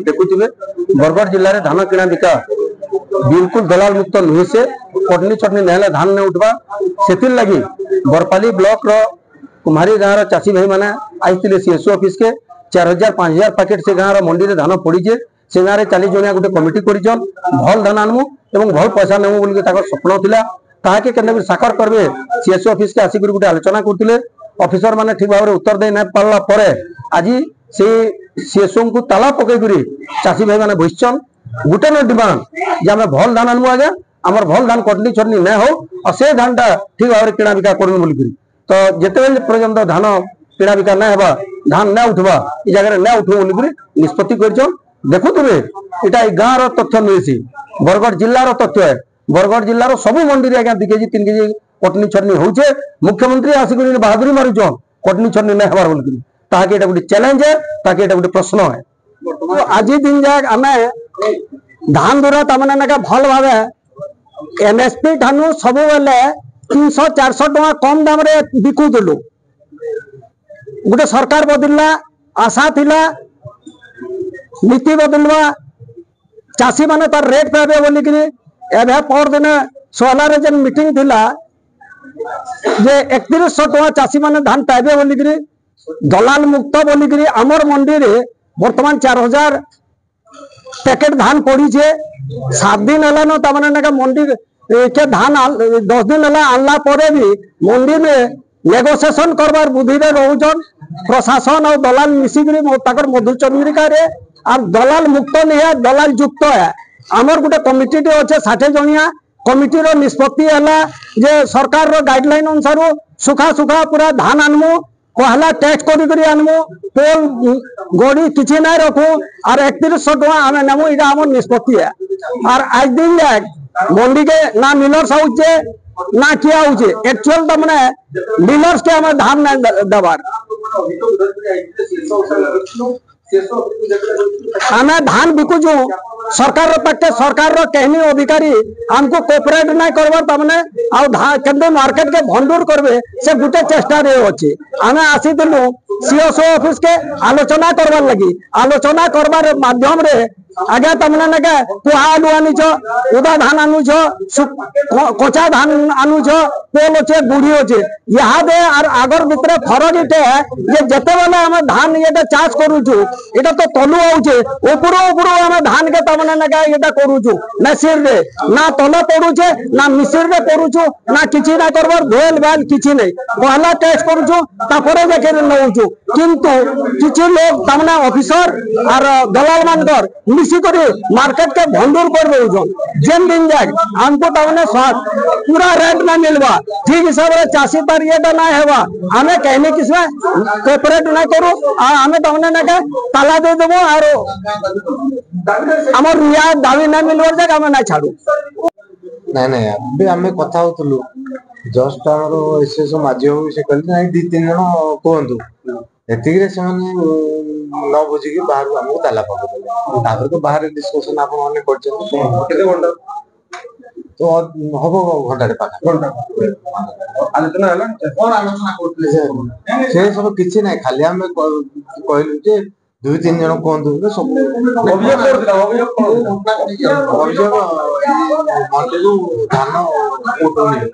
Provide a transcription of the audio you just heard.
देखुए बरगढ़ जिले में धान किणा बिका बिल्कुल दलाल मुक्त नुहे से कटनी चटनी नहले धान नहीं उठवा से लगी बरपाली ब्लॉक रो कुम्हारी गाँव चाषी भाई मैंने आई सीएसओ ऑफिस के 4000 5000 पैकेट से गाँव मंडी में धान पड़ीचे से गाँव में 40 जनिया गोटे कमिटी कर भल धान आनमु और भल पैसा नेमु बोल स्वप्न था ताकि के साकार करवे सीएसओ ऑफिस के आसिक गोटे आलोचना करते ऑफिसर मैंने ठीक भाव में उत्तर दे ना पारा पर आज से सीएसओ को ताला पकईकरी चाषी भाई मैंने बसचन गोटे न डिमांड जे आम भल धान आनमु आज्ञा आम भल धान कटनी छटनी न हो और से धान टा ठीक भाव में किणा बिका करमु बोलिकी तो जिते पर्यंत धान किणा बिका न होगा धान न उठवा ये जगह न उठू बोलिकी निष्पत्ति कर देखुवे यहाँ गाँव तथ्य मिली बरगढ़ जिलार तथ्य है बरगढ़ जिलार सब मंडी आज्ञा 2 केजी 3 केजी कटनी छटनी होचे मुख्यमंत्री आसिक बहादुरी मारुचन कटनी छटनी नहीं हबार बोलिकी ताकि गोटे चैलेंज है ताकि एटा गोटे प्रश्न है तो आज दिन जाक आम धान दूर तमें भल भाव एमएसपी ठानु सब बेले 300-400 टका कम दाम रे बिकुलु गोटे सरकार बदलला आशा थिला नीति बदलवा चाषी माने तार रेट पाबे बोलिकी एबे पर दिन सोहला जेन मीटिंग थिला जे 3100 टका चाषी माने धान पाबे बोलिकी दलाल मुक्त बोलिकी आमर मंडी रे वर्तमान 4000 पैकेट धान पड़ी 7 दिन है तमें मंडी के धान 10 दिन है आनला पर भी मंडी में नेगोशिएशन करवार बुद्धि रोचन प्रशासन और दलाल मिसिक मधुचंद्रिका और दलाल मुक्त नहीं है दलाल युक्त है आमर गोटे कमिटी अच्छे 60 जनिया कमिटी रो निष्पत्ति है जे सरकार रो गाइडलाइन अनुसार सुखा सुखा पूरा धान आनमु कहला टैक्स करी आनमु पोल गोड़ी किसी ना रखू और 3100 टका आम नेमु ये आम निष्पत्ति है और आज दिन जाए मंडी के ना मिलर्स आउचे ना किया आउचे एक्चुअल तमने मिलर्स के आम धान ना दबार आम धान बिकुचु सरकार पाखे सरकार कहनी अधिकारी हमको कोऑपरेट ना करबार तमने केंद्र मार्केट के भंडूर करबे से गुटे चेष्टा रे अछि आमे आसीथिलु सीएसओ ऑफिस के आलोचना करबार लगी आलोचना करबार माध्यम रे आगे तमने नके कुहा आलू आनीछ उदा धान आनुछ कचा धान आनुछ पोल अच्छे गुड़ी अच्छे यहाँ दे और आगर भितर फरक इटे ये जते बेले आम धान ये चाष करूछु एटा तो तलु आउचे ऊपर ऊपर आम धान के तमने नके ये करूछु मेसिन रे ना तल पड़ुचे ना मिसिन रे करूछु ना किछि ना करबार धोल बाल किछि नै पहला टेस्ट करूछु तापरे देखे नउछु किंतु किछि लोग तमने ऑफिसर और दलाल मानकर मिसिकरी मार्केट के भंडूर कर दउछन जेन दिन जाक हमको तमने पूरा रेट ना मिलवा ठीक हिसाब से चाषी तार ये ना हेबा हमें कहने किसमें कोऑपरेट ना करू हमें तमने ना ताला दे देबो और हमर रियायत दावी ना मिलवर जाक हमें ना छाड़ू नहीं नहीं अबे हमें कथा होतलु जस्ट हमरो एसएसओ माजी हो से कहले नहीं 2-3 जण कोहंतु एतिक रे से न बुझी कि बाहर हमको ताला पकड़ तापर तो बाहर डिस्कशन आपण माने करछन केते घंटा तो हबो घंटा रे पाखा घंटा आलोचना हला कोन आलोचना करतले से सब किछि नै खाली हमें कहलु जे 2-3 जण कोहंतु सब अभियोग करदिला अभियोग मंडी धान उठोनी